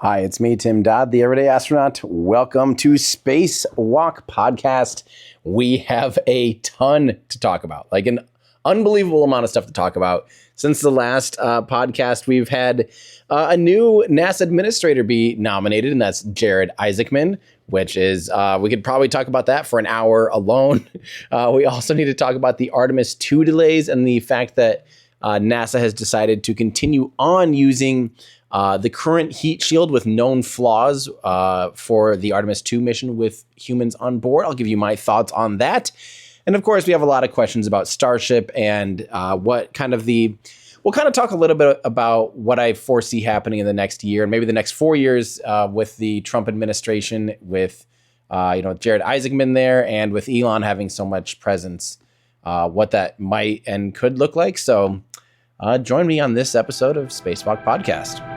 Hi, it's me, Tim Dodd, the Everyday Astronaut. Welcome to Spacewalk Podcast. We have a ton to talk about, like an unbelievable amount of stuff to talk about. Since the last podcast, we've had a new NASA administrator be nominated, and that's Jared Isaacman, which is, we could probably talk about that for an hour alone. We also need to talk about the Artemis 2 delays and the fact that NASA has decided to continue on using the current heat shield with known flaws for the Artemis 2 mission with humans on board. I'll give you my thoughts on that. And of course, we have a lot of questions about Starship and we'll kind of talk a little bit about what I foresee happening in the next year and maybe the next 4 years with the Trump administration, with Jared Isaacman there, and with Elon having so much presence, what that might and could look like. So join me on this episode of Spacewalk Podcast.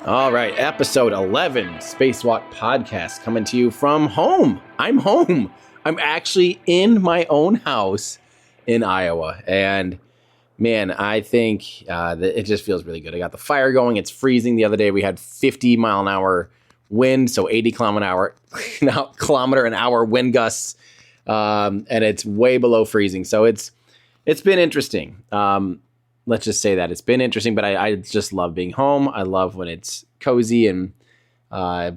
All right, episode 11, Spacewalk Podcast, coming to you from home. I'm home. I'm actually in my own house in Iowa. And man, I think that it just feels really good. I got the fire going. It's freezing. The other day we had 50 mile an hour wind, so 80 kilometer an hour wind gusts. And it's way below freezing. So it's been interesting. Let's just say that it's been interesting, but I just love being home. I love when it's cozy and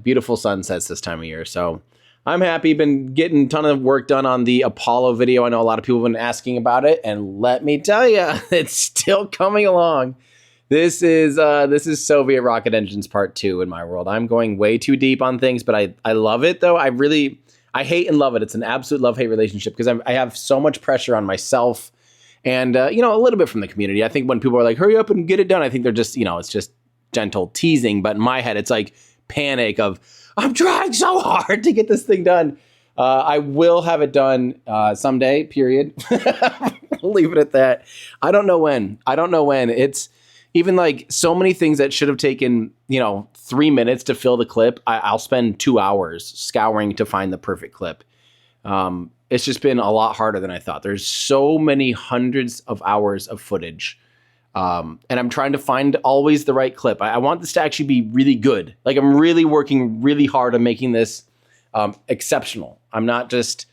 beautiful sunsets this time of year. So I'm happy. Been getting a ton of work done on the Apollo video. I know a lot of people have been asking about it, and let me tell you, it's still coming along. This is Soviet rocket engines part 2 in my world. I'm going way too deep on things, but I love it though. I hate and love it. It's an absolute love-hate relationship because I have so much pressure on myself. And, a little bit from the community. I think when people are like, hurry up and get it done, I think they're just, it's just gentle teasing. But in my head, it's like panic of, I'm trying so hard to get this thing done. I will have it done someday, period. I'll leave it at that. I don't know when. It's even like so many things that should have taken, 3 minutes to fill the clip. I'll spend 2 hours scouring to find the perfect clip. It's just been a lot harder than I thought. There's so many hundreds of hours of footage. And I'm trying to find always the right clip. I want this to actually be really good. Like I'm really working really hard on making this exceptional. I'm not just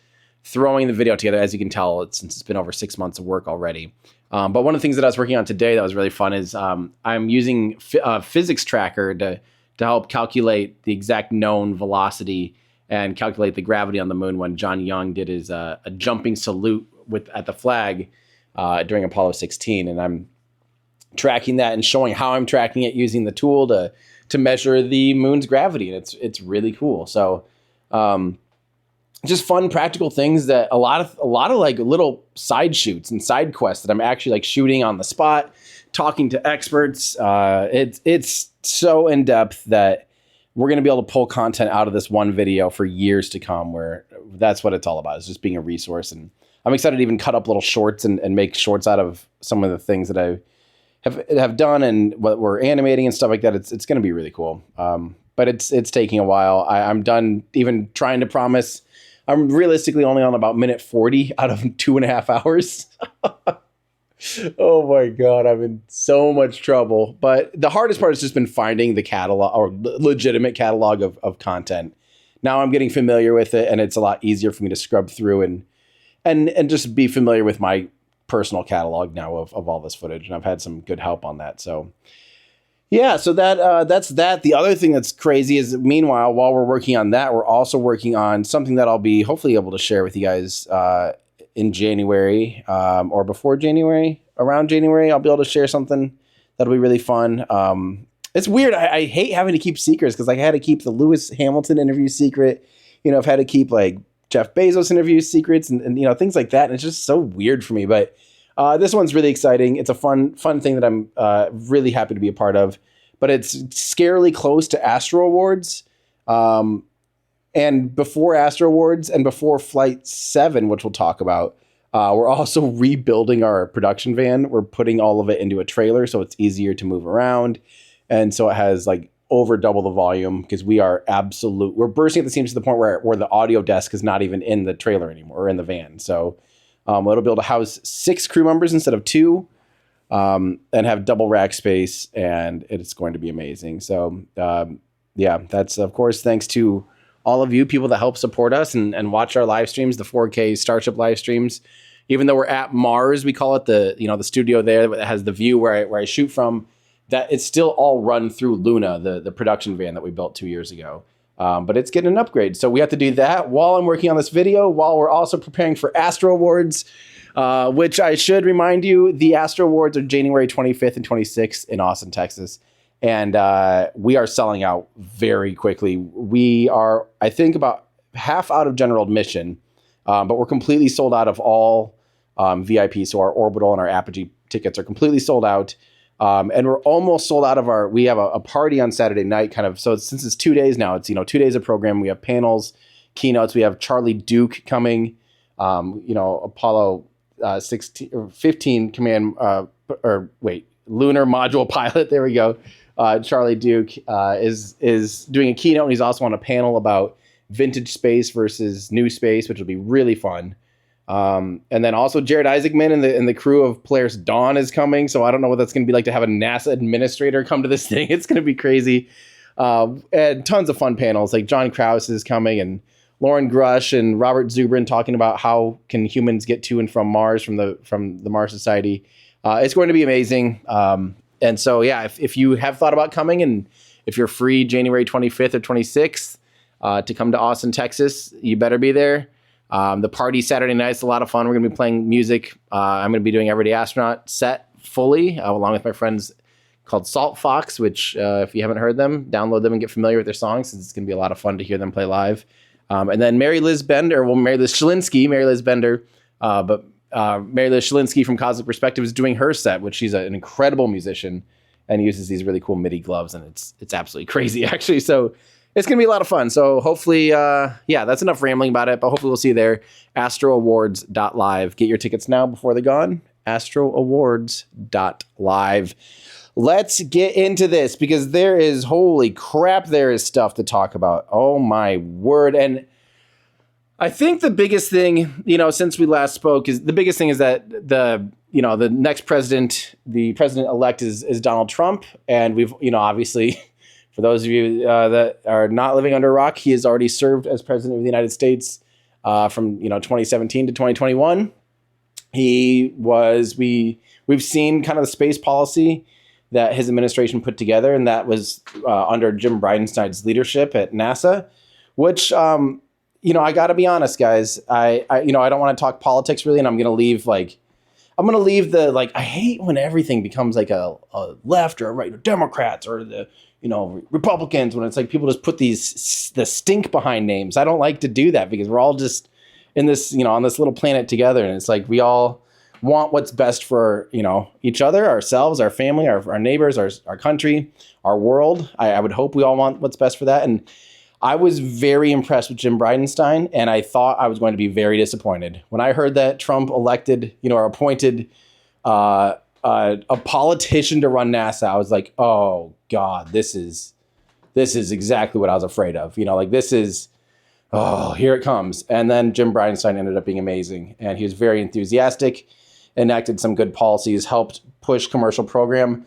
throwing the video together. As you can tell, since it's been over 6 months of work already. But one of the things that I was working on today that was really fun is I'm using a physics tracker to help calculate the exact known velocity and calculate the gravity on the moon when John Young did his a jumping salute at the flag during Apollo 16. And I'm tracking that and showing how I'm tracking it using the tool to measure the moon's gravity. And it's really cool. So just fun, practical things that a lot of like little side shoots and side quests that I'm actually like shooting on the spot, talking to experts. It's so in depth that we're going to be able to pull content out of this one video for years to come, where that's what it's all about. It's just being a resource. And I'm excited to even cut up little shorts and make shorts out of some of the things that I have done and what we're animating and stuff like that. It's going to be really cool. But it's taking a while. I'm done even trying to promise. I'm realistically only on about minute 40 out of 2.5 hours. Oh my God, I'm in so much trouble. But the hardest part has just been finding the catalog or legitimate catalog of content. Now I'm getting familiar with it, and it's a lot easier for me to scrub through and just be familiar with my personal catalog now of all this footage. And I've had some good help on that. So yeah, so that's that. The other thing that's crazy is, meanwhile, while we're working on that, we're also working on something that I'll be hopefully able to share with you guys in January or before January, around January. I'll be able to share something that'll be really fun. It's weird. I hate having to keep secrets because I had to keep the Lewis Hamilton interview secret. I've had to keep like Jeff Bezos interview secrets and things like that. And it's just so weird for me. But this one's really exciting. It's a fun thing that I'm really happy to be a part of. But it's scarily close to Astro Awards. And before Astro Awards and before Flight 7, which we'll talk about, we're also rebuilding our production van. We're putting all of it into a trailer so it's easier to move around. And so it has like over double the volume because we're bursting at the seams to the point where the audio desk is not even in the trailer anymore or in the van. So it'll be able to house 6 crew members instead of 2, and have double rack space, and it's going to be amazing. So that's of course thanks to all of you people that help support us and watch our live streams, the 4K Starship live streams. Even though we're at Mars, we call it the studio there that has the view where I shoot from. That it's still all run through Luna, the production van that we built 2 years ago. But it's getting an upgrade. So we have to do that while I'm working on this video, while we're also preparing for Astro Awards, which I should remind you, the Astro Awards are January 25th and 26th in Austin, Texas. And we are selling out very quickly. We are, I think, about half out of general admission, but we're completely sold out of all VIP. So our Orbital and our Apogee tickets are completely sold out. And we're almost sold out of we have a party on Saturday night so since it's 2 days now, it's, 2 days of program. We have panels, keynotes. We have Charlie Duke coming, Apollo 16 or 15 command, lunar module pilot. There we go. Charlie Duke is doing a keynote, and he's also on a panel about vintage space versus new space, which will be really fun. And then also Jared Isaacman and the crew of Polaris Dawn is coming. So I don't know what that's going to be like to have a NASA administrator come to this thing. It's going to be crazy. And tons of fun panels, like John Krause is coming, and Lauren Grush and Robert Zubrin talking about how can humans get to and from Mars from the Mars Society. It's going to be amazing. And so, yeah, if you have thought about coming, and if you're free January 25th or 26th to come to Austin, Texas, you better be there. The party Saturday night is a lot of fun. We're going to be playing music. I'm going to be doing Everyday Astronaut set fully, along with my friends called Salt Fox, which if you haven't heard them, download them and get familiar with their songs. It's going to be a lot of fun to hear them play live. And then Mary Liz Bender, Mary Liz Bender, Mary Liz Shalinsky from Cosmic Perspective is doing her set, which she's an incredible musician and uses these really cool MIDI gloves, and it's absolutely crazy, actually. So it's going to be a lot of fun. So hopefully, that's enough rambling about it, but hopefully we'll see you there. AstroAwards.live. Get your tickets now before they're gone. AstroAwards.live. Let's get into this, because there is stuff to talk about. Oh my word. And I think the biggest thing, since we last spoke, is that the next president, the president-elect is Donald Trump. And we've, obviously, for those of you that are not living under a rock, he has already served as president of the United States from 2017 to 2021. We've seen kind of the space policy that his administration put together, and that was under Jim Bridenstine's leadership at NASA, which I got to be honest, guys. I don't want to talk politics really, and I'm going to leave I hate when everything becomes like a left or a right, Democrats or the Republicans, when it's like people just put the stink behind names. I don't like to do that, because we're all just in this, on this little planet together. And it's like, we all want what's best for, each other, ourselves, our family, our neighbors, our country, our world. I would hope we all want what's best for that. And I was very impressed with Jim Bridenstine, and I thought I was going to be very disappointed when I heard that Trump elected, or appointed a politician to run NASA. I was like, oh God, this is exactly what I was afraid of. This is, here it comes. And then Jim Bridenstine ended up being amazing, and he was very enthusiastic, enacted some good policies, helped push commercial program.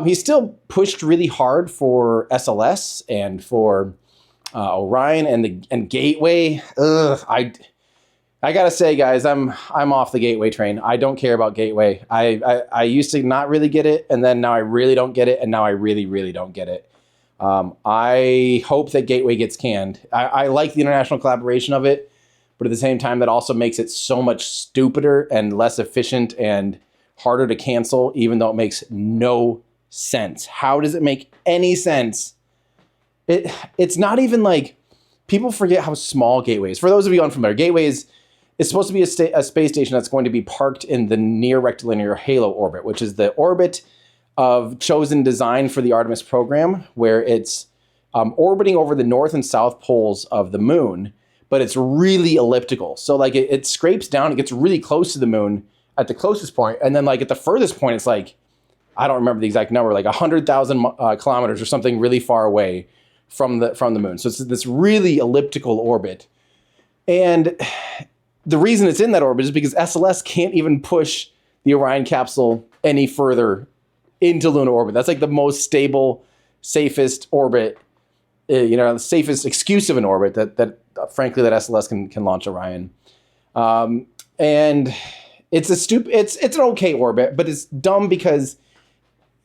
He still pushed really hard for SLS and for Orion and Gateway. I gotta say, guys, I'm off the Gateway train. I don't care about Gateway. I used to not really get it, and then now I really don't get it, and now I really, really don't get it. I hope that Gateway gets canned. I like the international collaboration of it, but at the same time, that also makes it so much stupider and less efficient and harder to cancel, even though it makes no sense. How does it make any sense? It's not even like, people forget how small Gateway is. For those of you unfamiliar, Gateway is supposed to be a space station that's going to be parked in the near rectilinear halo orbit, which is the orbit of chosen design for the Artemis program, where it's orbiting over the north and south poles of the moon, but it's really elliptical. So it scrapes down, it gets really close to the moon at the closest point, and then at the furthest point, it's I don't remember the exact number, like 100,000 kilometers or something really far away from the moon. So it's this really elliptical orbit. And the reason it's in that orbit is because SLS can't even push the Orion capsule any further into lunar orbit. That's like the most stable, safest orbit, the safest excuse of an orbit that frankly, that SLS can launch Orion. And it's an okay orbit, but it's dumb because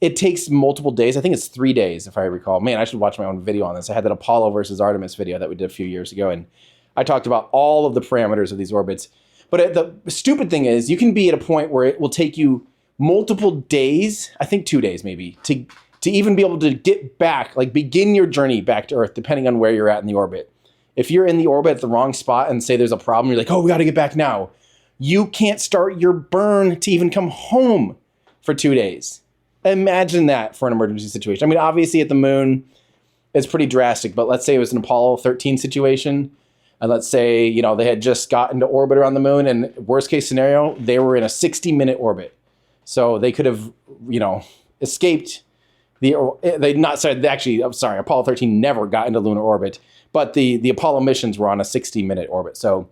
it takes multiple days. I think it's 3 days, if I recall. Man, I should watch my own video on this. I had that Apollo versus Artemis video that we did a few years ago, and I talked about all of the parameters of these orbits. But the stupid thing is, you can be at a point where it will take you multiple days, I think 2 days maybe, to even be able to get back, like begin your journey back to Earth, depending on where you're at in the orbit. If you're in the orbit at the wrong spot and say there's a problem, you're like, oh, we got to get back now. You can't start your burn to even come home for 2 days. Imagine that for an emergency situation. I mean, obviously at the moon, it's pretty drastic, but let's say it was an Apollo 13 situation. And let's say, they had just gotten to orbit around the moon, and worst case scenario, they were in a 60-minute orbit. So they could have, escaped Apollo 13 never got into lunar orbit, but the Apollo missions were on a 60-minute orbit. So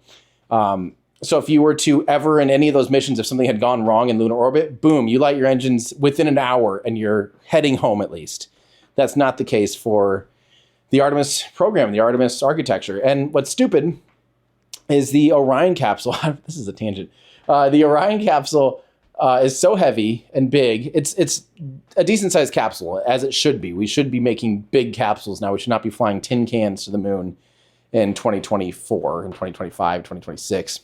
if you were to ever in any of those missions, if something had gone wrong in lunar orbit, boom, you light your engines within an hour and you're heading home at least. That's not the case for the Artemis program, the Artemis architecture. And what's stupid is the Orion capsule. This is a tangent. The Orion capsule is so heavy and big. It's a decent sized capsule, as it should be. We should be making big capsules now. We should not be flying tin cans to the moon in 2024, in 2025, 2026,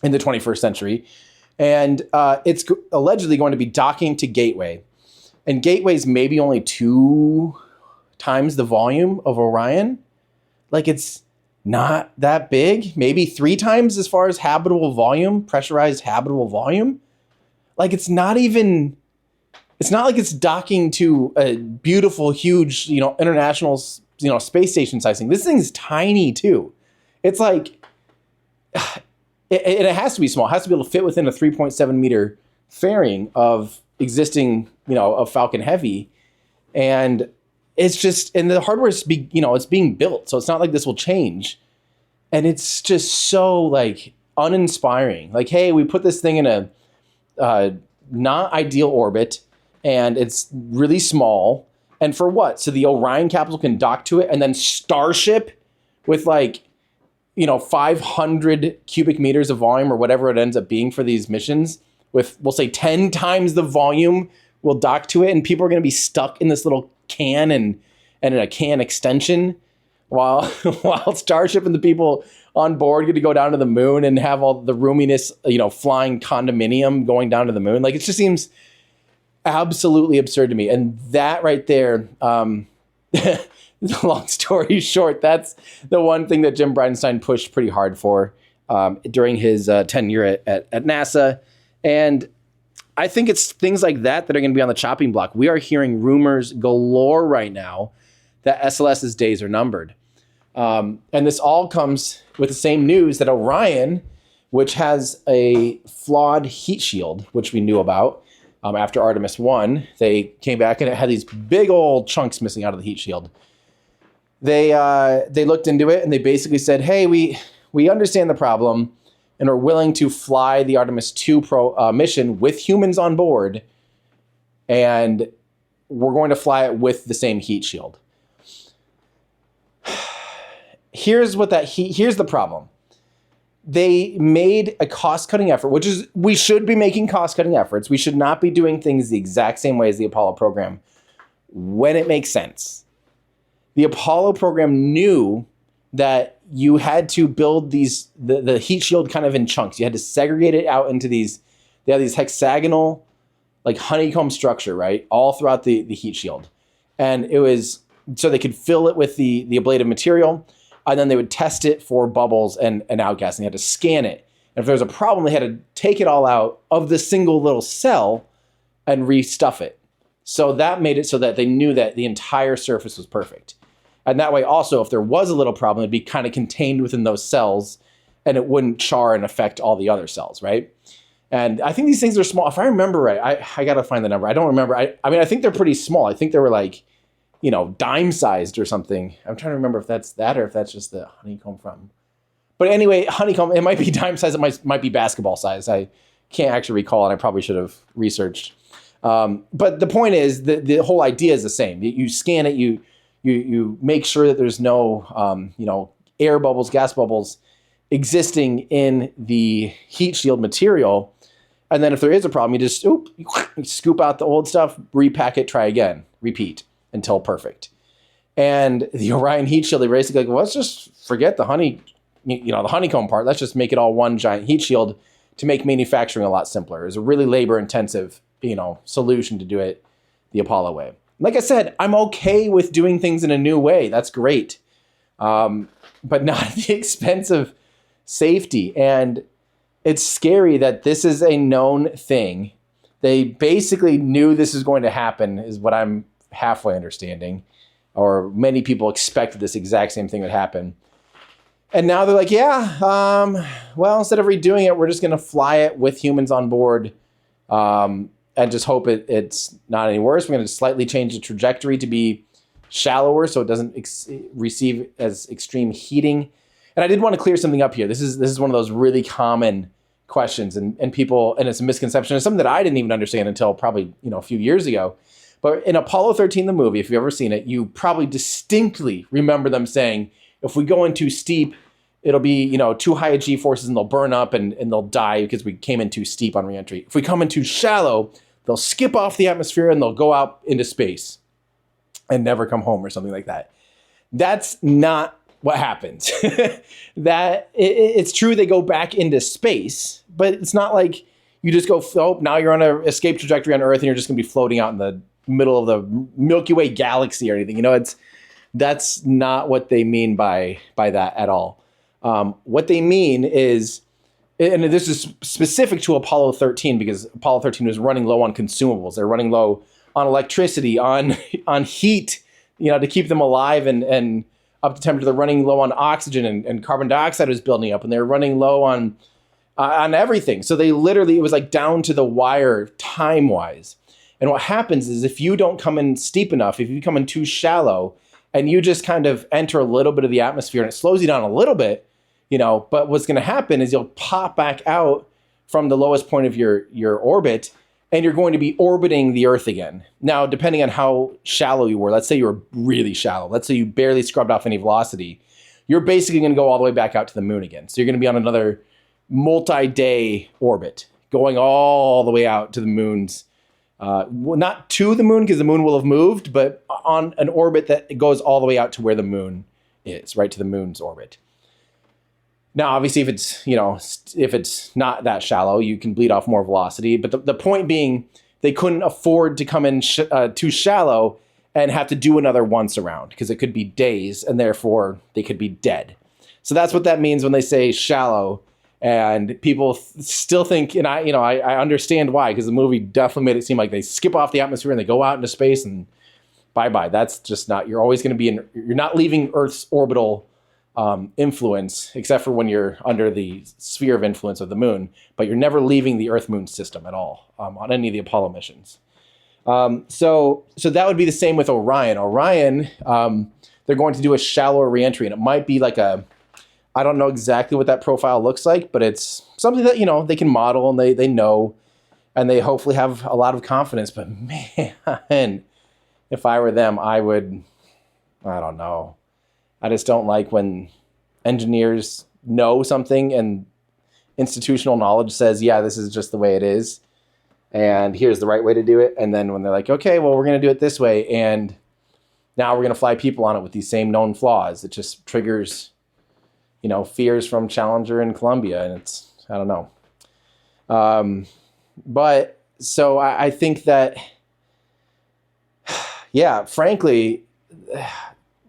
in the 21st century. And it's allegedly going to be docking to Gateway. And Gateway's maybe only 2 times the volume of Orion. Like, it's not that big. Maybe 3 times as far as habitable volume, pressurized habitable volume. Like, it's not like it's docking to a beautiful, huge, international, space station size thing. This thing's tiny too. It's like, it has to be small. It has to be able to fit within a 3.7 meter fairing of existing, of Falcon Heavy. And it's just, and the hardware is, it's being built. So it's not like this will change. And it's just so like uninspiring. Like, hey, we put this thing in a not ideal orbit and it's really small. And for what? So the Orion capsule can dock to it, and then Starship with 500 cubic meters of volume or whatever it ends up being for these missions with, we'll say 10 times the volume will dock to it. And people are going to be stuck in this little can and in a can extension while Starship and the people on board get to go down to the moon and have all the roominess, flying condominium going down to the moon. Like, it just seems absolutely absurd to me. And that right there, long story short, that's the one thing that Jim Bridenstine pushed pretty hard for during his tenure at NASA. And I think it's things like that are going to be on the chopping block. We are hearing rumors galore right now that SLS's days are numbered. And this all comes with the same news that Orion, which has a flawed heat shield, which we knew about after Artemis 1, they came back and it had these big old chunks missing out of the heat shield. They looked into it and they basically said, hey, we understand the problem and are willing to fly the Artemis 2 mission with humans on board, and we're going to fly it with the same heat shield. Here's the problem. They made a cost-cutting effort, which is, we should be making cost-cutting efforts. We should not be doing things the exact same way as the Apollo program when it makes sense. The Apollo program knew that you had to build the heat shield kind of in chunks. You had to segregate it out into they have these hexagonal, like honeycomb structure, right? All throughout the heat shield. And it was so they could fill it with the ablative material, and then they would test it for bubbles and outgassing. They had to scan it. And if there was a problem, they had to take it all out of the single little cell and restuff it. So that made it so that they knew that the entire surface was perfect. And that way also, if there was a little problem, it'd be kind of contained within those cells and it wouldn't char and affect all the other cells, right? And I think these things are small. If I remember right, I got to find the number. I don't remember. I mean, I think they're pretty small. I think they were like, dime sized or something. I'm trying to remember if that's that or if that's just the honeycomb from. But anyway, honeycomb, it might be dime size. It might be basketball size. I can't actually recall, and I probably should have researched. But the point is, the whole idea is the same. You scan it, you make sure that there's no, air bubbles, gas bubbles existing in the heat shield material. And then if there is a problem, you just scoop out the old stuff, repack it, try again, repeat until perfect. And the Orion heat shield, they basically like, well, let's just forget the the honeycomb part. Let's just make it all one giant heat shield to make manufacturing a lot simpler. It's a really labor intensive, solution to do it the Apollo way. Like I said, I'm okay with doing things in a new way. That's great. But not at the expense of safety. And it's scary that this is a known thing. They basically knew this is going to happen, is what I'm halfway understanding. Or many people expected this exact same thing would happen. And now they're like, well, instead of redoing it, we're just going to fly it with humans on board and just hope it's not any worse. We're going to slightly change the trajectory to be shallower so it doesn't receive as extreme heating. And I did want to clear something up here. This is one of those really common questions and people, and it's a misconception. It's something that I didn't even understand until probably, a few years ago. But in Apollo 13, the movie, if you've ever seen it, you probably distinctly remember them saying, if we go in too steep, it'll be, too high a G-forces and they'll burn up and they'll die because we came in too steep on reentry. If we come in too shallow, they'll skip off the atmosphere and they'll go out into space and never come home or something like that. That's not what happens. It's true they go back into space, but it's not like you just go, now you're on an escape trajectory on Earth and you're just going to be floating out in the middle of the Milky Way galaxy or anything. That's not what they mean by that at all. What they mean is, and this is specific to Apollo 13 because Apollo 13 was running low on consumables. They're running low on electricity, on heat, to keep them alive and up to temperature. They're running low on oxygen and carbon dioxide was building up, and they're running low on everything. So it was like down to the wire time-wise. And what happens is if you don't come in steep enough, if you come in too shallow, and you just kind of enter a little bit of the atmosphere and it slows you down a little bit, but what's going to happen is you'll pop back out from the lowest point of your orbit and you're going to be orbiting the Earth again. Now, depending on how shallow you were, let's say you were really shallow. Let's say you barely scrubbed off any velocity. You're basically going to go all the way back out to the moon again. So you're going to be on another multi-day orbit, going all the way out to the moon's not to the moon because the moon will have moved, but on an orbit that goes all the way out to where the moon is, right to the moon's orbit. Now, obviously, if it's not that shallow, you can bleed off more velocity. But the point being, they couldn't afford to come in too shallow and have to do another once around because it could be days and therefore they could be dead. So that's what that means when they say shallow. And people still think, and I understand why, because the movie definitely made it seem like they skip off the atmosphere and they go out into space and bye-bye. That's just not, you're always going to be you're not leaving Earth's orbital influence, except for when you're under the sphere of influence of the moon, but you're never leaving the Earth-Moon system at all on any of the Apollo missions. So that would be the same with Orion. Orion, they're going to do a shallower reentry, and it might be like I don't know exactly what that profile looks like, but it's something that, they can model and they know, and they hopefully have a lot of confidence. But man, if I were them, I don't know. I just don't like when engineers know something and institutional knowledge says, yeah, this is just the way it is. And here's the right way to do it. And then when they're like, okay, well, we're going to do it this way. And now we're going to fly people on it with these same known flaws. It just triggers fears from Challenger and Columbia, and I don't know. But so I think that, frankly,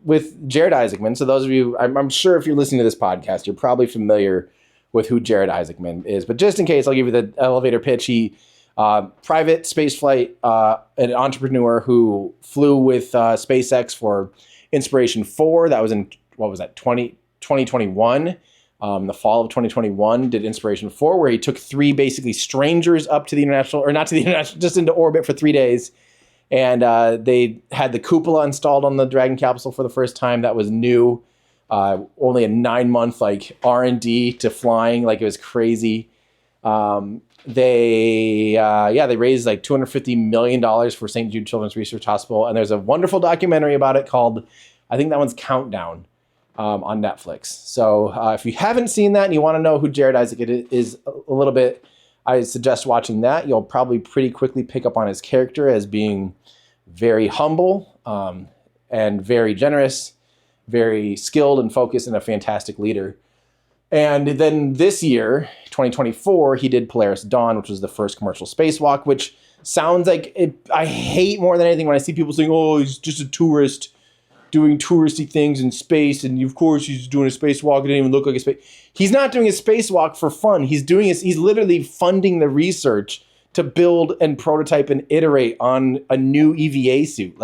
with Jared Isaacman, so those of you, I'm sure if you're listening to this podcast, you're probably familiar with who Jared Isaacman is, but just in case, I'll give you the elevator pitch. He, private spaceflight, an entrepreneur who flew with SpaceX for Inspiration 4. That was in, 2021. The fall of 2021 did Inspiration 4, where he took 3 basically strangers up to the international, or not to the international, just into orbit for 3 days. And they had the cupola installed on the Dragon capsule for the first time. That was new. Only a 9-month like R&D to flying. Like, it was crazy. They raised like $250 million for St. Jude Children's Research Hospital. And there's a wonderful documentary about it called, I think that one's Countdown, on Netflix. So if you haven't seen that and you want to know who Jared Isaacman is a little bit, I suggest watching that. You'll probably pretty quickly pick up on his character as being very humble and very generous, very skilled and focused, and a fantastic leader. And then this year, 2024, he did Polaris Dawn, which was the first commercial spacewalk, which sounds like it. I hate more than anything when I see people saying, oh, he's just a tourist doing touristy things in space, and of course he's doing a spacewalk. It didn't even look like a space. He's not doing a spacewalk for fun. He's literally funding the research to build and prototype and iterate on a new EVA suit.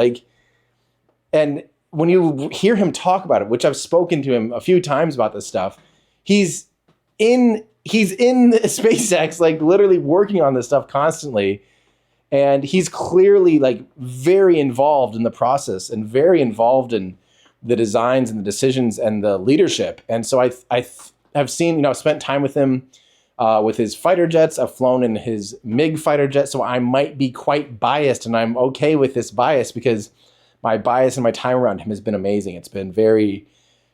And when you hear him talk about it, which I've spoken to him a few times about this stuff, he's in SpaceX, like literally working on this stuff constantly. And he's clearly like very involved in the process and very involved in the designs and the decisions and the leadership. And so I have seen, spent time with him with his fighter jets. I've flown in his MiG fighter jet. So I might be quite biased, and I'm okay with this bias because my bias and my time around him has been amazing. It's been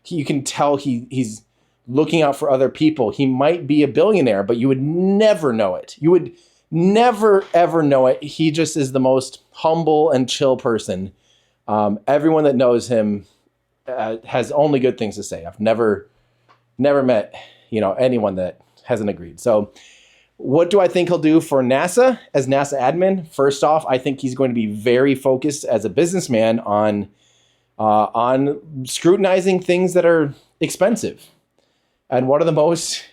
you can tell he's looking out for other people. He might be a billionaire, but you would never know it. You would never, ever know it. He just is the most humble and chill person. Everyone that knows him has only good things to say. I've never met, anyone that hasn't agreed. So what do I think he'll do for NASA as NASA admin? First off, I think he's going to be very focused as a businessman on scrutinizing things that are expensive. And one of the most,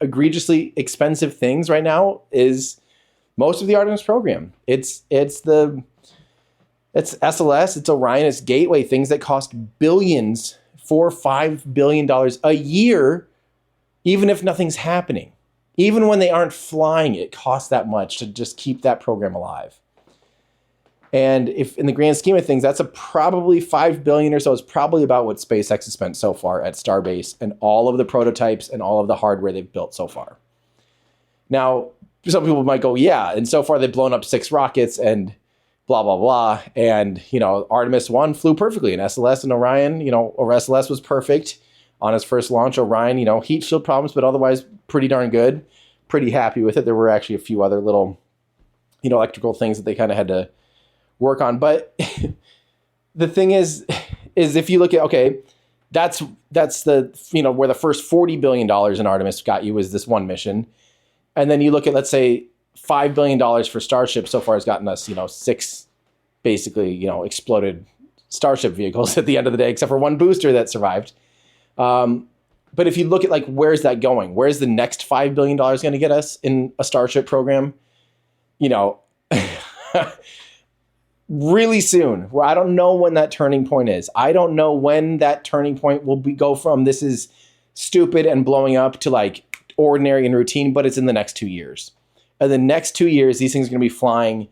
egregiously expensive things right now is most of the Artemis program. It's SLS, it's Orion, it's Gateway, things that cost billions, $4-5 billion a year, even if nothing's happening. Even when they aren't flying, it costs that much to just keep that program alive. And if in the grand scheme of things, that's probably $5 billion or so is probably about what SpaceX has spent so far at Starbase and all of the prototypes and all of the hardware they've built so far. Now, some people might go, yeah, and so far they've blown up 6 rockets and blah, blah, blah. And, Artemis 1 flew perfectly, and SLS and Orion, or SLS was perfect on his first launch. Orion, heat shield problems, but otherwise pretty darn good. Pretty happy with it. There were actually a few other little, electrical things that they kind of had to work on. But the thing is if you look at, okay, that's the, where the first $40 billion in Artemis got you was this one mission. And then you look at, let's say, $5 billion for Starship so far has gotten us, 6 basically, exploded Starship vehicles at the end of the day, except for one booster that survived. But if you look at where's that going? Where's the next $5 billion going to get us in a Starship program? Really soon. Well, I don't know when that turning point is. I don't know when that turning point will go from this is stupid and blowing up to ordinary and routine, but it's in the next 2 years. In the next 2 years, these things are going to be flying.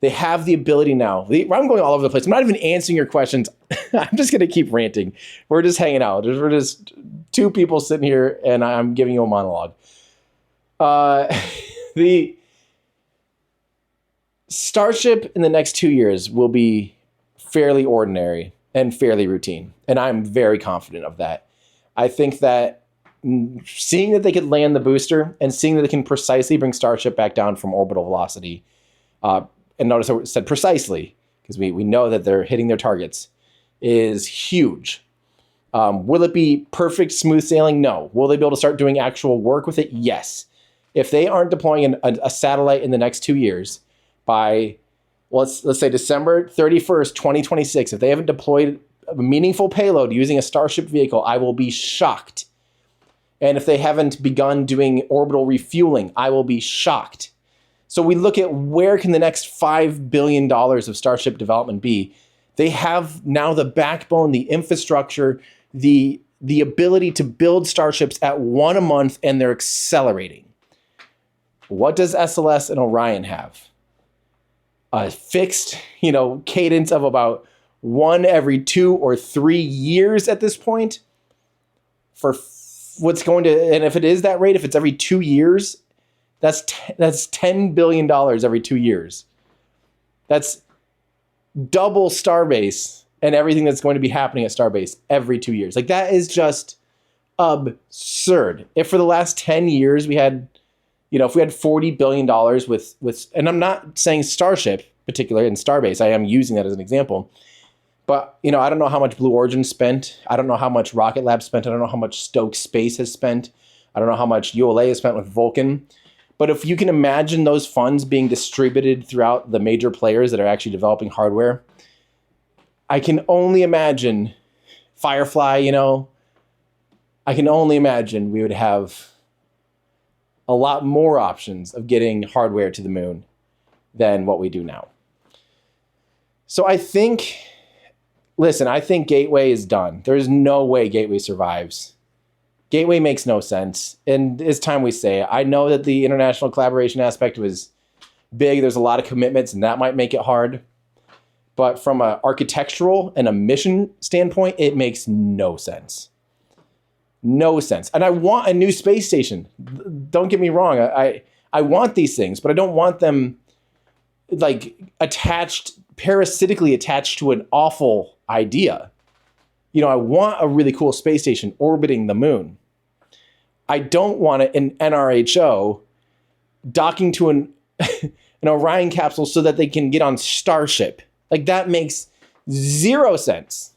They have the ability now. I'm going all over the place. I'm not even answering your questions. I'm just going to keep ranting. We're just hanging out. We're just 2 people sitting here, and I'm giving you a monologue. The Starship in the next 2 years will be fairly ordinary and fairly routine. And I'm very confident of that. I think that seeing that they could land the booster and seeing that they can precisely bring Starship back down from orbital velocity, and notice I said precisely, because we know that they're hitting their targets, is huge. Will it be perfect, smooth sailing? No. Will they be able to start doing actual work with it? Yes. If they aren't deploying a satellite in the next 2 years, by, let's say December 31st, 2026, if they haven't deployed a meaningful payload using a Starship vehicle, I will be shocked. And if they haven't begun doing orbital refueling, I will be shocked. So we look at where can the next $5 billion of Starship development be. They have now the backbone, the infrastructure, the the ability to build starships at 1 a month, and they're accelerating. What does SLS and Orion have? A fixed, cadence of about 1 every 2 or 3 years at this point. For what's going to, and if it is that rate, if it's every 2 years, that's $10 billion every 2 years. That's double Starbase and everything that's going to be happening at Starbase every 2 years. Like, that is just absurd. If for the last 10 years we had, if we had $40 billion with, and I'm not saying Starship particularly in Starbase, I am using that as an example. But, I don't know how much Blue Origin spent. I don't know how much Rocket Lab spent. I don't know how much Stoke Space has spent. I don't know how much ULA has spent with Vulcan. But if you can imagine those funds being distributed throughout the major players that are actually developing hardware, I can only imagine Firefly, I can only imagine we would have a lot more options of getting hardware to the moon than what we do now. So I think Gateway is done. There's no way Gateway survives. Gateway makes no sense. And it's time we say it. I know that the international collaboration aspect was big. There's a lot of commitments, and that might make it hard. But from an architectural and a mission standpoint, it makes no sense. No sense. And I want a new space station. Don't get me wrong. I want these things, but I don't want them parasitically attached to an awful idea. I want a really cool space station orbiting the moon. I don't want an NRHO docking to an Orion capsule so that they can get on Starship. Like, that makes zero sense.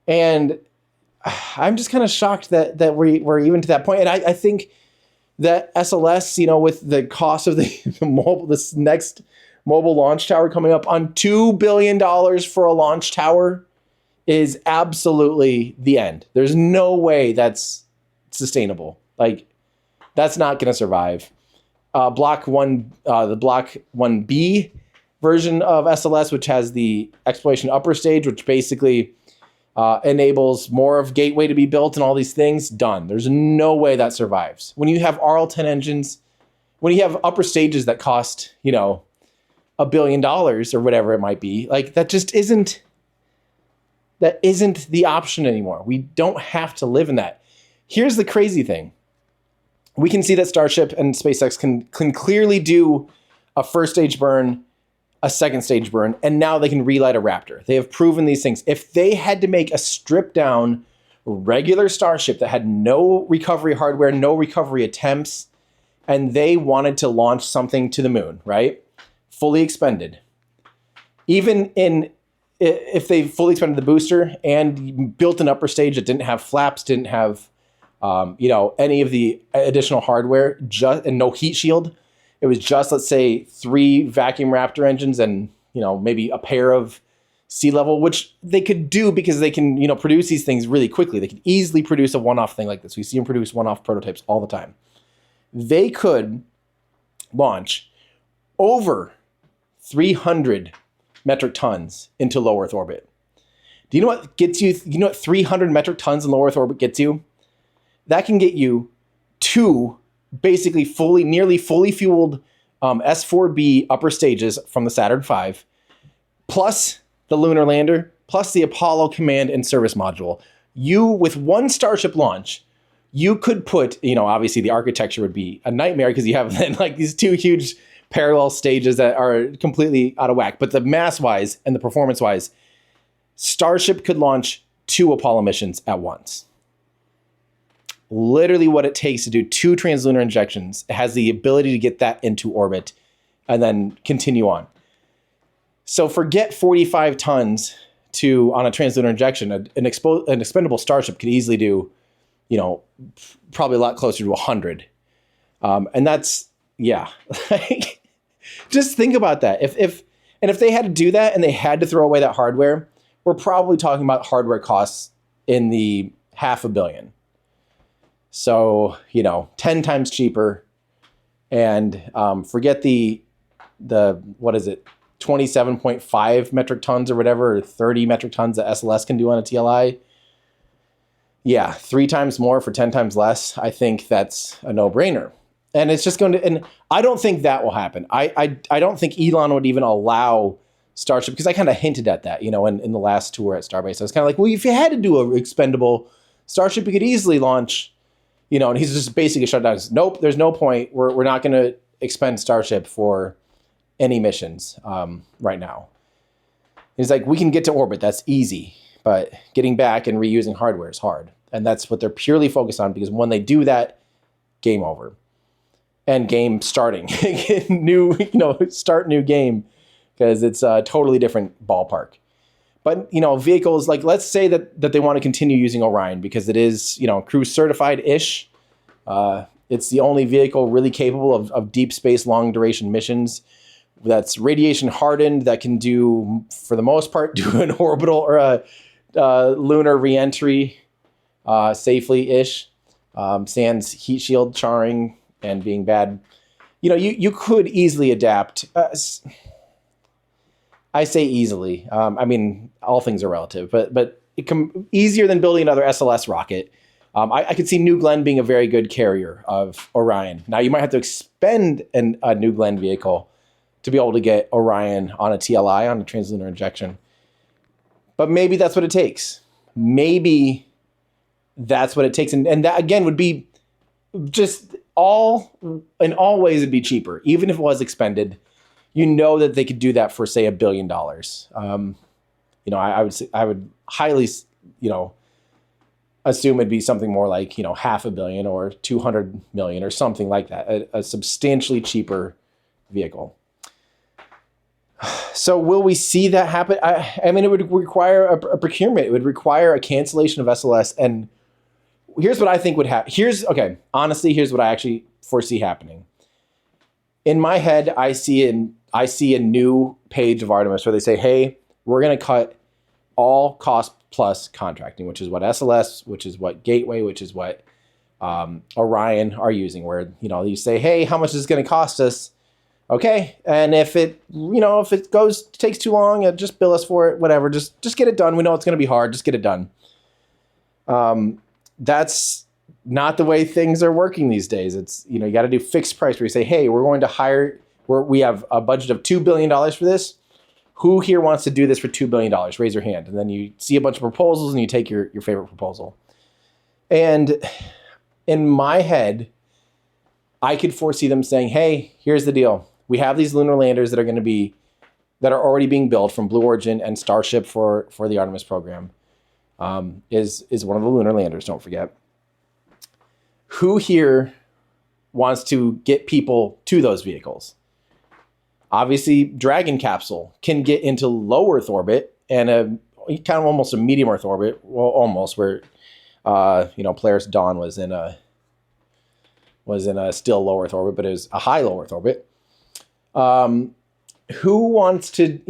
And I'm just kind of shocked that we're even to that point. And I think that SLS, with the cost of this next mobile launch tower coming up on $2 billion for a launch tower, is absolutely the end. There's no way that's sustainable. Like, that's not going to survive. The Block 1B version of SLS, which has the exploration upper stage, which basically enables more of Gateway to be built and all these things, done. There's no way that survives. When you have RL-10 engines, when you have upper stages that cost, $1 billion or whatever it might be, like, that isn't the option anymore. We don't have to live in that. Here's the crazy thing. We can see that Starship and SpaceX can clearly do a first stage burn, a second stage burn, and now they can relight a Raptor. They have proven these things. If they had to make a stripped down regular Starship that had no recovery hardware, no recovery attempts, and they wanted to launch something to the moon, right? Fully expended. Even if they fully expended the booster and built an upper stage that didn't have flaps, didn't have any of the additional hardware, and no heat shield. It was just, let's say, 3 vacuum Raptor engines and, maybe a pair of sea level, which they could do because they can, produce these things really quickly. They could easily produce a one-off thing like this. We see them produce one-off prototypes all the time. They could launch over 300 metric tons into low Earth orbit. Do you know what gets you? You know what 300 metric tons in low Earth orbit gets you? That can get you 2 basically nearly fully fueled S4B upper stages from the Saturn V, plus the lunar lander, plus the Apollo command and service module. You, with one Starship launch, you could put, obviously the architecture would be a nightmare because you have then these 2 huge parallel stages that are completely out of whack. But the mass-wise and the performance-wise, Starship could launch 2 Apollo missions at once. Literally what it takes to do 2 translunar injections. It has the ability to get that into orbit and then continue on. So forget 45 tons on a translunar injection. An expendable Starship could easily do, probably a lot closer to 100. And that's, yeah. Just think about that. If they had to do that and they had to throw away that hardware, we're probably talking about hardware costs in the $500 million. So, 10 times cheaper, and forget the what is it? 27.5 metric tons or whatever, or 30 metric tons that SLS can do on a TLI. Yeah, 3 times more for 10 times less. I think that's a no-brainer. And it's just going to, and I don't think that will happen. I don't think Elon would even allow Starship, because I kind of hinted at that, in the last tour at Starbase. I was kind of like, well, if you had to do a expendable Starship, you could easily launch, and he's just basically shut down. Nope, there's no point. We're not going to expend Starship for any missions right now. He's like, we can get to orbit. That's easy. But getting back and reusing hardware is hard. And that's what they're purely focused on, because when they do that, game over. And game starting. Start new game, because it's a totally different ballpark. But, vehicles, like, let's say that they want to continue using Orion, because it is, cruise certified-ish. It's the only vehicle really capable of deep space, long duration missions that's radiation hardened, that can do, for the most part, do an orbital or a lunar reentry safely-ish, sans heat shield charring and being bad. You could easily adapt. I say easily. All things are relative, but easier than building another SLS rocket. I could see New Glenn being a very good carrier of Orion. Now, you might have to expend a New Glenn vehicle to be able to get Orion on a TLI, on a translunar injection. But maybe that's what it takes. Maybe that's what it takes. And that, again, would be just in all ways, it'd be cheaper. Even if it was expended, that they could do that for, say, $1 billion. I would highly, assume it'd be something more like, $500 million or $200 million or something like that, a substantially cheaper vehicle. So will we see that happen? It would require a procurement. It would require a cancellation of SLS. And here's what I think would happen. Honestly, here's what I actually foresee happening. In my head, I see a new page of Artemis where they say, hey, we're going to cut all cost plus contracting, which is what SLS, which is what Gateway, which is what Orion are using, where, you say, hey, how much is it going to cost us? Okay. And if it takes too long, just bill us for it, whatever, just get it done. We know it's going to be hard. Just get it done. That's not the way things are working these days. It's, you got to do fixed price, where you say, hey, we're going to hire, we have a budget of $2 billion for this. Who here wants to do this for $2 billion? Raise your hand. And then you see a bunch of proposals and you take your favorite proposal. And in my head, I could foresee them saying, hey, here's the deal. We have these lunar landers that are already being built from Blue Origin and Starship for the Artemis program. Is one of the lunar landers, don't forget. Who here wants to get people to those vehicles? Obviously, Dragon capsule can get into low Earth orbit and kind of almost a medium Earth orbit. Well, almost, where Polaris Dawn was in a still low Earth orbit, but it was a high low Earth orbit. Who wants to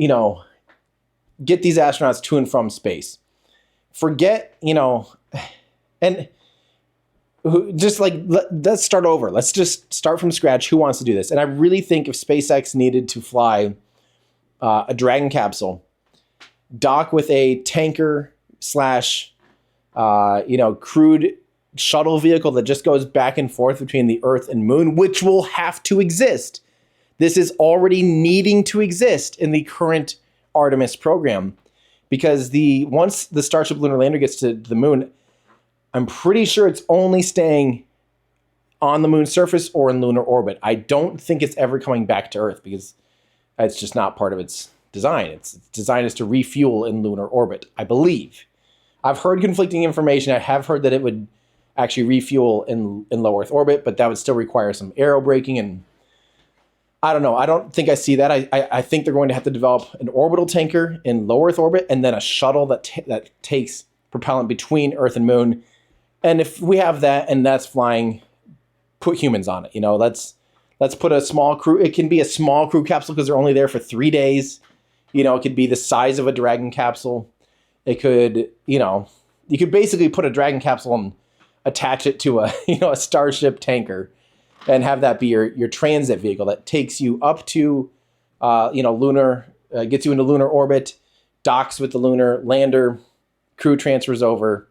get these astronauts to and from space? Forget and just like, let's start over. Let's just start from scratch. Who wants to do this? And I really think if SpaceX needed to fly a Dragon capsule, dock with a tanker / crewed shuttle vehicle that just goes back and forth between the Earth and Moon, which will have to exist. This is already needing to exist in the current Artemis program, because once the Starship lunar lander gets to the Moon, I'm pretty sure it's only staying on the Moon's surface or in lunar orbit. I don't think it's ever coming back to Earth, because it's just not part of its design. Its design is to refuel in lunar orbit, I believe. I've heard conflicting information. I have heard that it would actually refuel in low Earth orbit, but that would still require some aerobraking, and I don't know. I don't think I see that. I think they're going to have to develop an orbital tanker in low Earth orbit, and then a shuttle that takes propellant between Earth and Moon. And if we have that and that's flying, put humans on it. Let's put a small crew. It can be a small crew capsule because they're only there for 3 days. It could be the size of a Dragon capsule. It could, you could basically put a Dragon capsule and attach it to a Starship tanker, and have that be your transit vehicle that takes you up to, lunar gets you into lunar orbit, docks with the lunar lander, crew transfers over,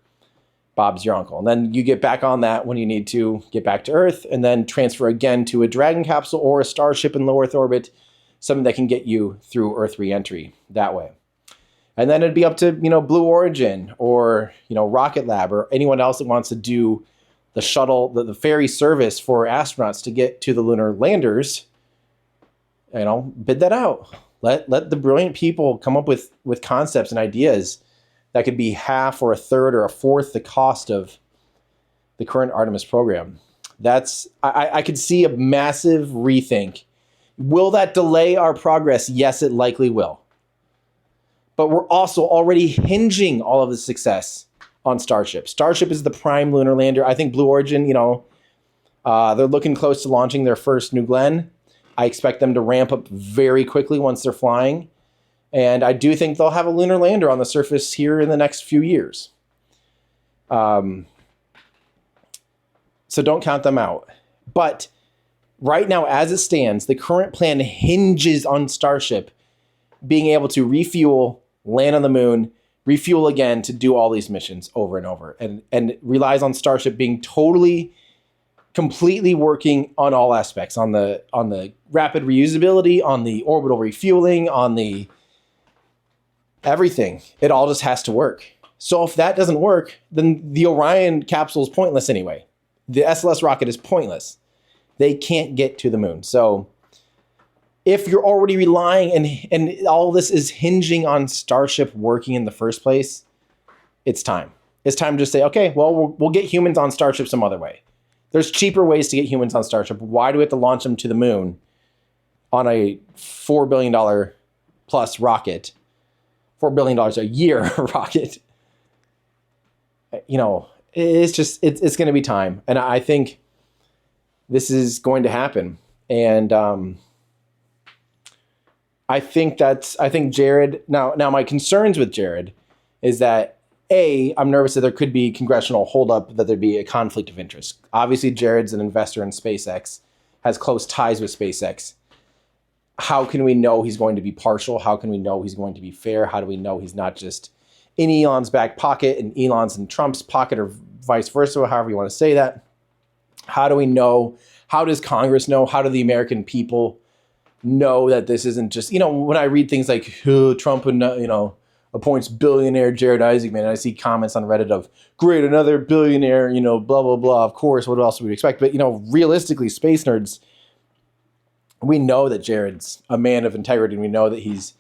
Bob's your uncle. And then you get back on that when you need to get back to Earth, and then transfer again to a Dragon capsule or a Starship in low Earth orbit, something that can get you through Earth reentry that way. And then it'd be up to, Blue Origin or, Rocket Lab or anyone else that wants to do the shuttle, the ferry service for astronauts to get to the lunar landers, bid that out. Let the brilliant people come up with concepts and ideas that could be half or a third or a fourth the cost of the current Artemis program. I could see a massive rethink. Will that delay our progress? Yes, it likely will. But we're also already hinging all of the success on Starship. Starship is the prime lunar lander. I think Blue Origin, they're looking close to launching their first New Glenn. I expect them to ramp up very quickly once they're flying. And I do think they'll have a lunar lander on the surface here in the next few years. So don't count them out. But right now, as it stands, the current plan hinges on Starship being able to refuel, land on the moon, refuel again to do all these missions over and over. And it relies on Starship being completely working on all aspects, on the rapid reusability, on the orbital refueling, on the everything. It all just has to work. So if that doesn't work, then the Orion capsule is pointless anyway. The SLS rocket is pointless. They can't get to the moon. So if you're already relying and all this is hinging on Starship working in the first place, it's time. It's time to just say, okay, well, we'll get humans on Starship some other way. There's cheaper ways to get humans on Starship. Why do we have to launch them to the moon on a $4 billion plus rocket? $4 billion a year rocket. It's going to be time. And I think this is going to happen. And I think Jared, now my concerns with Jared is that I'm nervous that there could be congressional holdup, that there'd be a conflict of interest. Obviously, Jared's an investor in SpaceX, has close ties with SpaceX. How can we know he's going to be partial? How can we know he's going to be fair? How do we know he's not just in Elon's back pocket and Elon's in Trump's pocket, or vice versa, however you want to say that? How do we know? How does Congress know? How do the American people know that this isn't just, when I read things like Trump appoints billionaire Jared Isaacman, and I see comments on Reddit of, great, another billionaire, blah, blah, blah. Of course, what else would we expect? But, realistically, space nerds, we know that Jared's a man of integrity, and we know that he's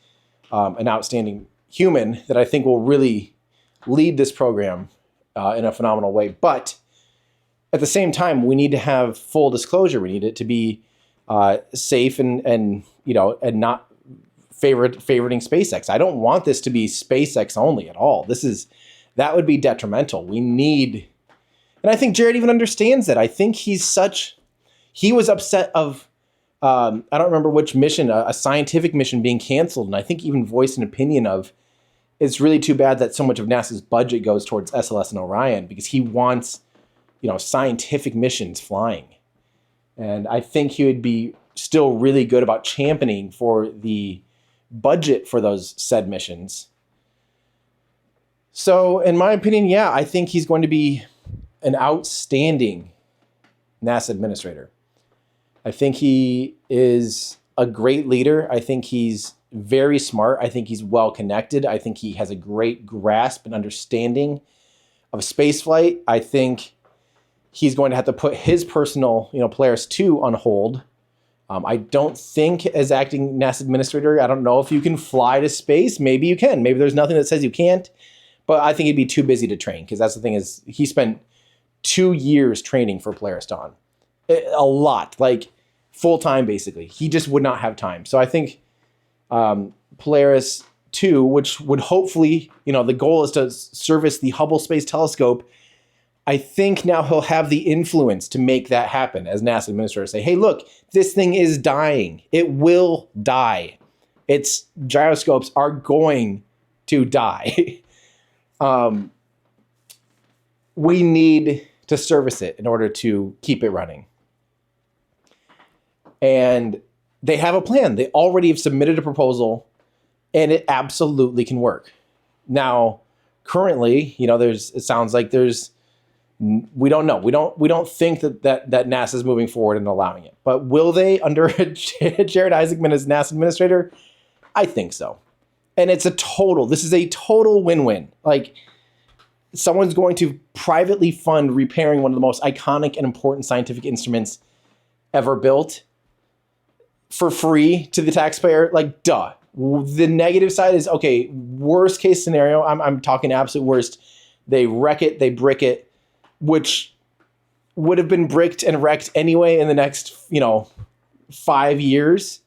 an outstanding human that I think will really lead this program in a phenomenal way. But at the same time, we need to have full disclosure. We need it to be safe and not favoriting SpaceX. I don't want this to be SpaceX only at all. That would be detrimental. We need, and I think Jared even understands that. I think he was upset of, I don't remember which mission, a scientific mission being canceled. And I think even voiced an opinion of, it's really too bad that so much of NASA's budget goes towards SLS and Orion, because he wants, scientific missions flying. And I think he would be still really good about championing for the budget for those said missions. So in my opinion, I think he's going to be an outstanding NASA administrator. I think he is a great leader. I think he's very smart. I think he's well connected. I think he has a great grasp and understanding of spaceflight. I think he's going to have to put his personal, Polaris 2 on hold. I don't think as acting NASA administrator, I don't know if you can fly to space. Maybe you can. Maybe there's nothing that says you can't. But I think he'd be too busy to train, because that's the thing is he spent 2 years training for Polaris Dawn. A lot, like full-time basically. He just would not have time. So I think Polaris 2, which would hopefully, the goal is to service the Hubble Space Telescope. I think now he'll have the influence to make that happen as NASA administrator. Say, hey, look, this thing is dying. It will die. Its gyroscopes are going to die. We need to service it in order to keep it running. And they have a plan. They already have submitted a proposal And it absolutely can work. Now, currently, it sounds like we don't know. We don't think that NASA is moving forward and allowing it. But will they under Jared Isaacman as NASA administrator? I think so. And this is a total win-win. Like, someone's going to privately fund repairing one of the most iconic and important scientific instruments ever built for free to the taxpayer. Like, duh. The negative side is, okay, worst case scenario, I'm talking absolute worst. They wreck it, they brick it, which would have been bricked and wrecked anyway in the next, 5 years.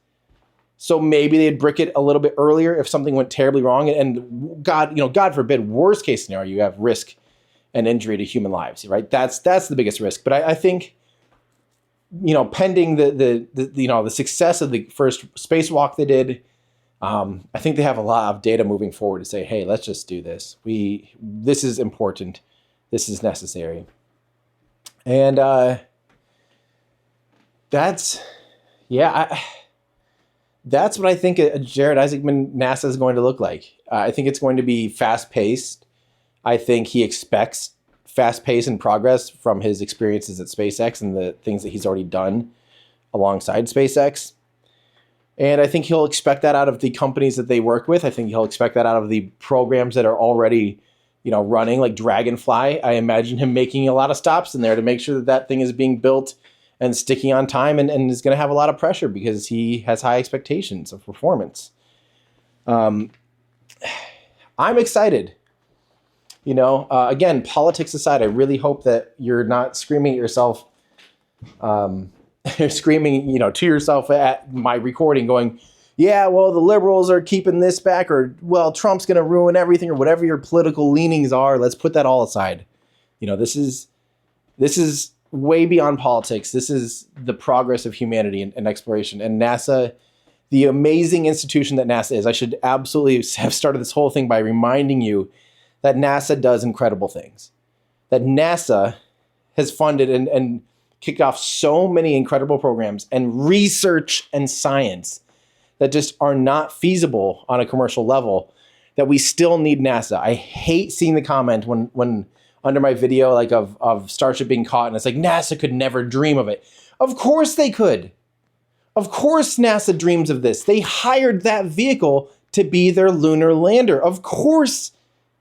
So maybe they'd brick it a little bit earlier if something went terribly wrong. And God forbid, worst case scenario, you have risk and injury to human lives, right? That's the biggest risk. But I think, pending the success of the first spacewalk they did, I think they have a lot of data moving forward to say, hey, let's just do this. This is important. This is necessary. And that's what I think a Jared Isaacman NASA is going to look like. I think it's going to be fast-paced. I think he expects fast pace and progress from his experiences at SpaceX and the things that he's already done alongside SpaceX. And I think he'll expect that out of the companies that they work with. I think he'll expect that out of the programs that are already, running, like Dragonfly. I imagine him making a lot of stops in there to make sure that thing is being built and sticking on time and is going to have a lot of pressure because he has high expectations of performance. I'm excited. Again, politics aside, I really hope that you're not screaming at yourself, screaming, to yourself at my recording going, yeah, well, the liberals are keeping this back, or, well, Trump's going to ruin everything, or whatever your political leanings are. Let's put that all aside. This is way beyond politics. This is the progress of humanity and exploration. And NASA, the amazing institution that NASA is, I should absolutely have started this whole thing by reminding you that NASA does incredible things. That NASA has funded and kicked off so many incredible programs and research and science that just are not feasible on a commercial level, that we still need NASA. I hate seeing the comment when under my video of Starship being caught, and it's like, NASA could never dream of it. Of course they could. Of course NASA dreams of this. They hired that vehicle to be their lunar lander. Of course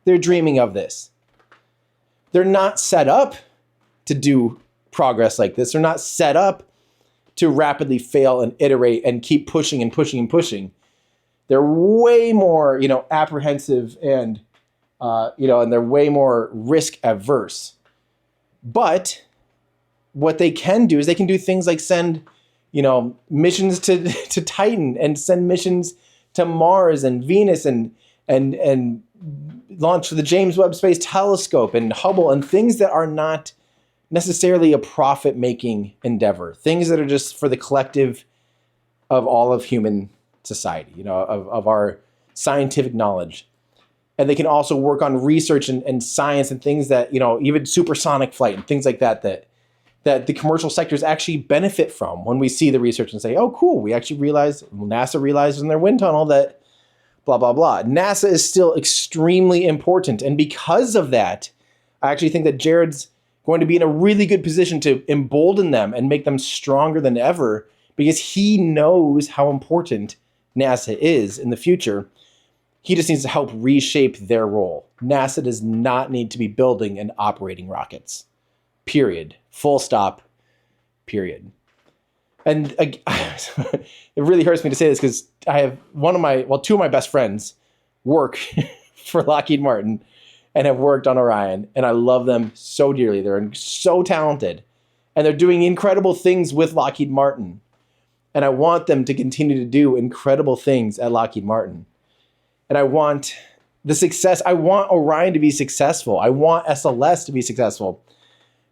they're dreaming of this. They're not set up to do progress like this. They're not set up to rapidly fail and iterate and keep pushing and pushing and pushing. They're way more, apprehensive and, and they're way more risk averse. But what they can do is they can do things like send, missions to Titan and send missions to Mars and Venus and launch the James Webb Space Telescope and Hubble and things that are not necessarily a profit-making endeavor, things that are just for the collective of all of human society, of our scientific knowledge. And they can also work on research and science and things that, even supersonic flight and things like that the commercial sectors actually benefit from when we see the research and say, oh, cool, we actually NASA realized in their wind tunnel that blah, blah, blah. NASA is still extremely important. And because of that, I actually think that Jared's going to be in a really good position to embolden them and make them stronger than ever, because he knows how important NASA is in the future. He just needs to help reshape their role. NASA does not need to be building and operating rockets. Period. Full stop. Period. And it really hurts me to say this because I have two of my best friends work for Lockheed Martin and have worked on Orion, and I love them so dearly. They're so talented, and they're doing incredible things with Lockheed Martin. And I want them to continue to do incredible things at Lockheed Martin. And I want the success. I want Orion to be successful. I want SLS to be successful.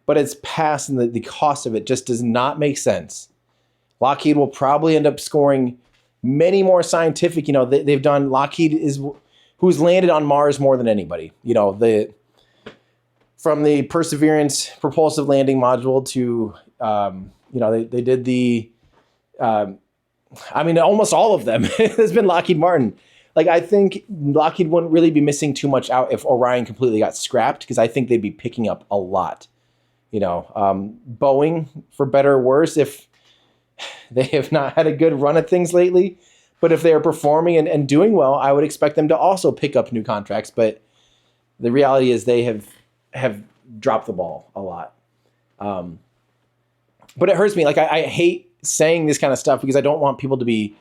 But it's past, and the cost of it just does not make sense. Lockheed will probably end up scoring many more scientific, they've done, Lockheed is who's landed on Mars more than anybody. From the Perseverance propulsive landing module to, they did the, almost all of them has been Lockheed Martin. Like, I think Lockheed wouldn't really be missing too much out if Orion completely got scrapped, because I think they'd be picking up a lot. Boeing, for better or worse, if they have not had a good run at things lately, but if they are performing and doing well, I would expect them to also pick up new contracts. But the reality is they have dropped the ball a lot. But it hurts me. Like, I hate saying this kind of stuff because I don't want people to be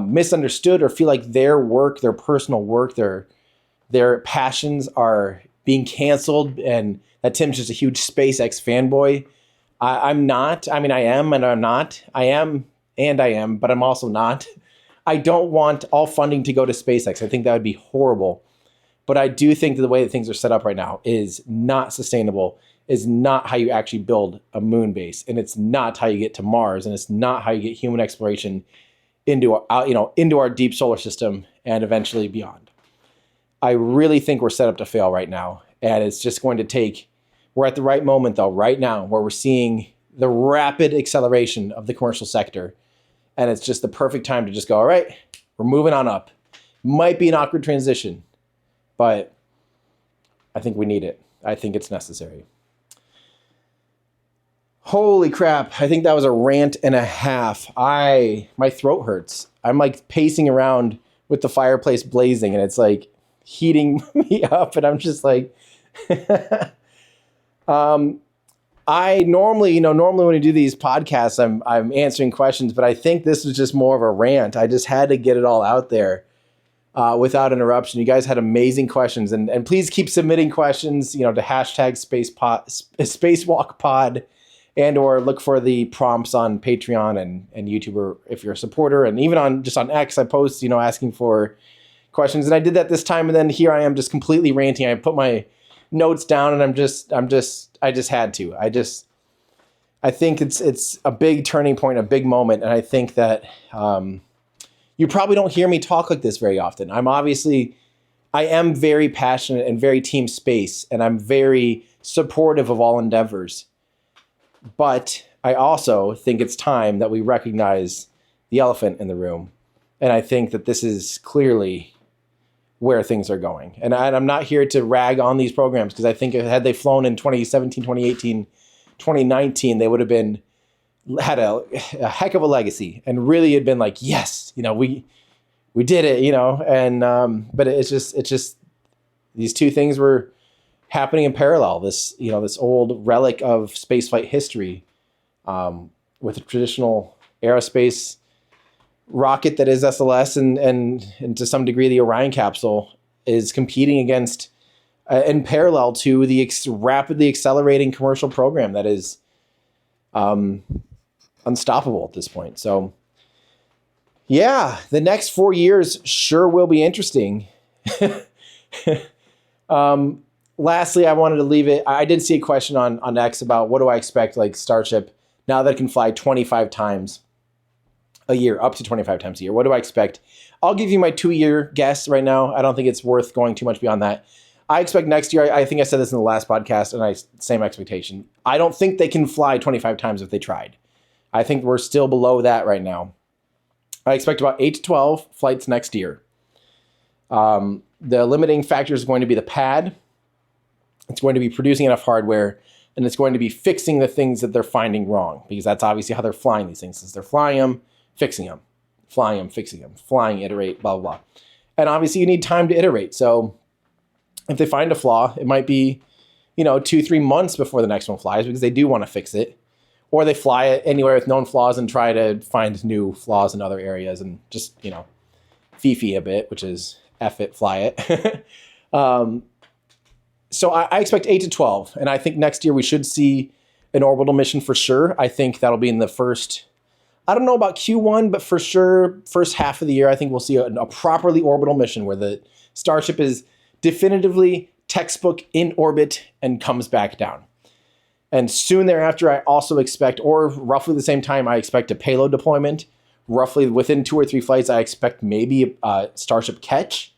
misunderstood or feel like their work, their personal work, their passions are being canceled, and that Tim's just a huge SpaceX fanboy. I'm not. I mean, I am and I'm not. I am and I am, but I'm also not. I don't want all funding to go to SpaceX. I think that would be horrible. But I do think that the way that things are set up right now is not sustainable, is not how you actually build a moon base, and it's not how you get to Mars, and it's not how you get human exploration into our deep solar system and eventually beyond. I really think we're set up to fail right now, and it's just going to take. We're at the right moment, though, right now, where we're seeing the rapid acceleration of the commercial sector, and it's just the perfect time to just go, all right, we're moving on up. Might be an awkward transition, but I think we need it. I think it's necessary. Holy crap. I think that was a rant and a half. My throat hurts. I'm like pacing around with the fireplace blazing, and it's like heating me up, and I'm just like, I normally when I do these podcasts, I'm answering questions, but I think this was just more of a rant. I just had to get it all out there without interruption. You guys had amazing questions, and please keep submitting questions, to hashtag spacewalkpod, and or look for the prompts on Patreon and YouTube, or if you're a supporter, and even on X, I post, asking for questions. And I did that this time, and then here I am just completely ranting. I put my notes down, and I just had to. I think it's a big turning point, a big moment, and I think that you probably don't hear me talk like this very often. I am very passionate and very team space, and I'm very supportive of all endeavors. But I also think it's time that we recognize the elephant in the room, and I think that this is clearly where things are going. And I'm not here to rag on these programs, because I think had they flown in 2017, 2018, 2019, they would have had a heck of a legacy, and really had been like, yes, we did it, and but it's just these two things were happening in parallel. This old relic of spaceflight history, with a traditional aerospace rocket that is SLS, and to some degree the Orion capsule, is competing against in parallel to the rapidly accelerating commercial program that is unstoppable at this point. So yeah, the next 4 years sure will be interesting. Lastly, I wanted to leave it. I did see a question on X about what do I expect, like Starship, now that it can fly 25 times a year, up to 25 times a year. What do I expect? I'll give you my 2-year guess right now. I don't think it's worth going too much beyond that. I expect next year, I think I said this in the last podcast, and same expectation. I don't think they can fly 25 times if they tried. I think we're still below that right now. I expect about 8 to 12 flights next year. The limiting factor is going to be the pad. It's going to be producing enough hardware, and it's going to be fixing the things that they're finding wrong, because that's obviously how they're flying these things. Since they're flying them, fixing them, flying them, fixing them, flying, iterate, blah, blah, blah. And obviously you need time to iterate. So if they find a flaw, it might be, 2-3 months before the next one flies, because they do want to fix it. Or they fly it anywhere with known flaws and try to find new flaws in other areas and just, fifi a bit, which is F it, fly it. So I expect 8 to 12. And I think next year we should see an orbital mission for sure. I think that'll be in the first, I don't know about Q1, but for sure, first half of the year, I think we'll see a properly orbital mission where the Starship is definitively textbook in orbit and comes back down. And soon thereafter, I also expect, or roughly the same time, I expect a payload deployment. Roughly within 2 or 3 flights, I expect maybe a Starship catch.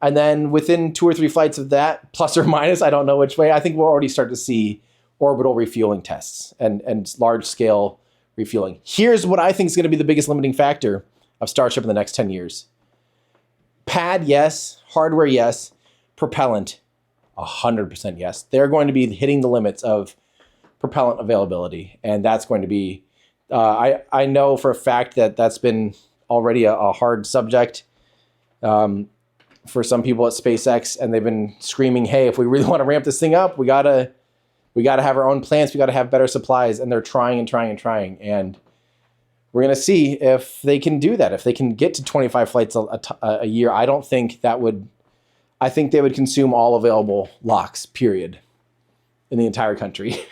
And then within 2 or 3 flights of that, plus or minus, I don't know which way, I think we'll already start to see orbital refueling tests and large-scale refueling. Here's what I think is going to be the biggest limiting factor of Starship in the next 10 years. Pad, yes. Hardware, yes. Propellant, 100% yes. They're going to be hitting the limits of propellant availability, and that's going to be, I know for a fact that that's been already a hard subject for some people at SpaceX, and they've been screaming, hey, if we really want to ramp this thing up, we gotta have our own plants, we gotta have better supplies, and they're trying, and we're gonna see if they can do that, if they can get to 25 flights a year. I think they would consume all available LOX, period, in the entire country.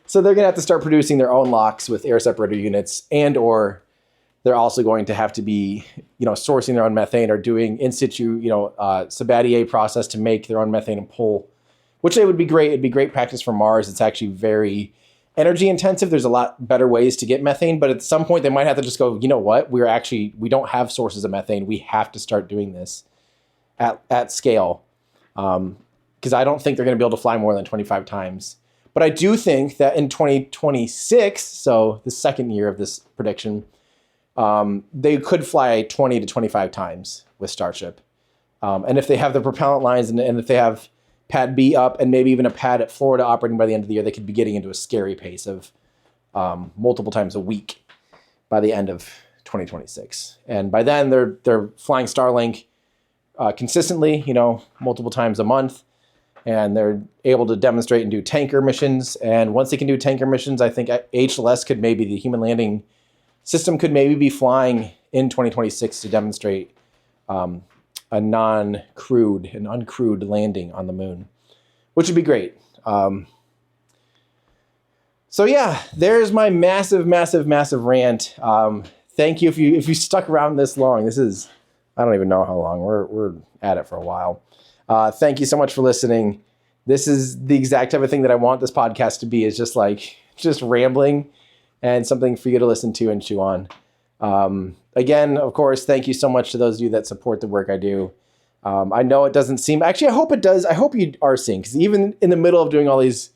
So they're gonna have to start producing their own LOX with air separator units, and or they're also going to have to be, sourcing their own methane or doing in situ, Sabatier process to make their own methane and pull, which would be great. It'd be great practice for Mars. It's actually very energy intensive. There's a lot better ways to get methane, but at some point they might have to just go, you know what? We don't have sources of methane. We have to start doing this at scale. Because I don't think they're going to be able to fly more than 25 times. But I do think that in 2026, so the second year of this prediction, they could fly 20 to 25 times with Starship. And if they have the propellant lines and if they have Pad B up and maybe even a pad at Florida operating by the end of the year, they could be getting into a scary pace of multiple times a week by the end of 2026. And by then they're flying Starlink consistently, multiple times a month. And they're able to demonstrate and do tanker missions. And once they can do tanker missions, I think HLS could maybe, the human landing system could maybe be flying in 2026 to demonstrate an uncrewed landing on the moon, which would be great. So yeah, there's my massive rant. Thank you if you stuck around this long. This is, I don't even know how long. We're at it for a while. Thank you so much for listening. This is the exact type of thing that I want this podcast to be, is just rambling and something for you to listen to and chew on. Again, of course, thank you so much to those of you that support the work I do. I know it doesn't seem, actually, I hope it does. I hope you are seeing, because even in the middle of doing all these,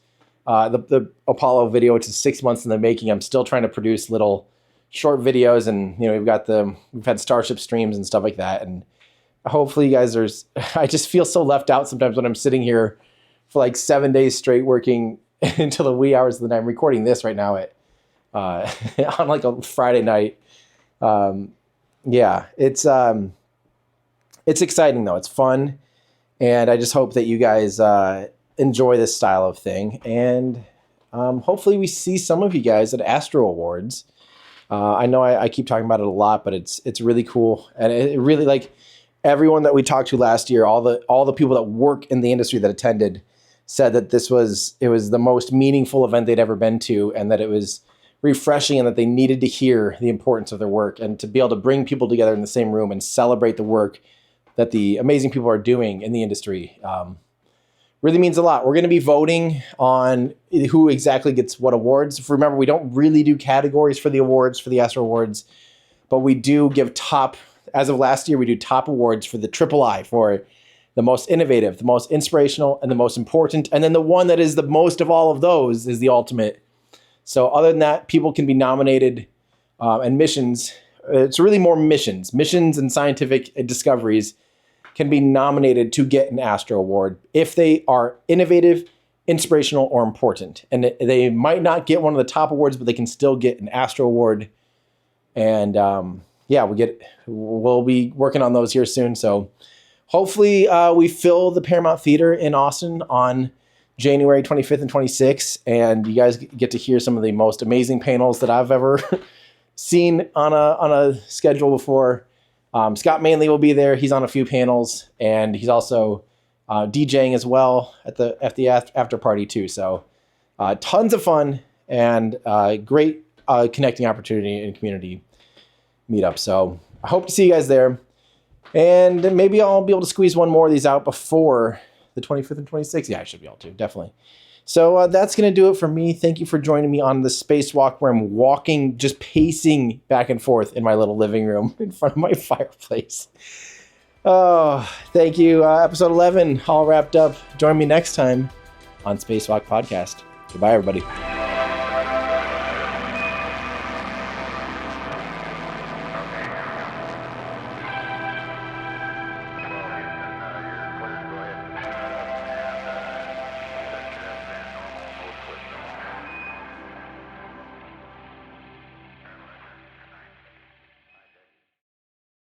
the Apollo video, which is 6 months in the making, I'm still trying to produce little short videos, and we've had Starship streams and stuff like that. And hopefully you guys I just feel so left out sometimes when I'm sitting here for like 7 days straight working until the wee hours of the night. I'm recording this right now at on like a Friday night. It's exciting though. It's fun. And I just hope that you guys enjoy this style of thing. And hopefully we see some of you guys at Astro Awards. I know I keep talking about it a lot, but it's really cool. And it really, like, everyone that we talked to last year, all the people that work in the industry that attended said that it was the most meaningful event they'd ever been to, and that it was refreshing, and that they needed to hear the importance of their work and to be able to bring people together in the same room and celebrate the work that the amazing people are doing in the industry. Really means a lot. We're going to be voting on who exactly gets what awards. Remember, we don't really do categories for the awards, for the Astro Awards, but we do give top, as of last year, we do top awards for the III, for the most innovative, the most inspirational, and the most important. And then the one that is the most of all of those is the ultimate. So other than that, people can be nominated, and missions, it's really more missions and scientific discoveries can be nominated to get an Astro Award if they are innovative, inspirational, or important. And they might not get one of the top awards, but they can still get an Astro Award. And we'll be working on those here soon. So hopefully we fill the Paramount Theater in Austin on January 25th and 26th. And you guys get to hear some of the most amazing panels that I've ever seen on a schedule before. Scott Manley will be there. He's on a few panels, and he's also DJing as well at the after party too. So tons of fun and great connecting opportunity and community meetup. So I hope to see you guys there, and maybe I'll be able to squeeze one more of these out before the 25th and 26th. Yeah, I should be able to, definitely. So that's going to do it for me. Thank you for joining me on the spacewalk, where I'm walking, just pacing back and forth in my little living room in front of my fireplace. Oh, thank you. Episode 11, all wrapped up. Join me next time on Spacewalk Podcast. Goodbye, everybody.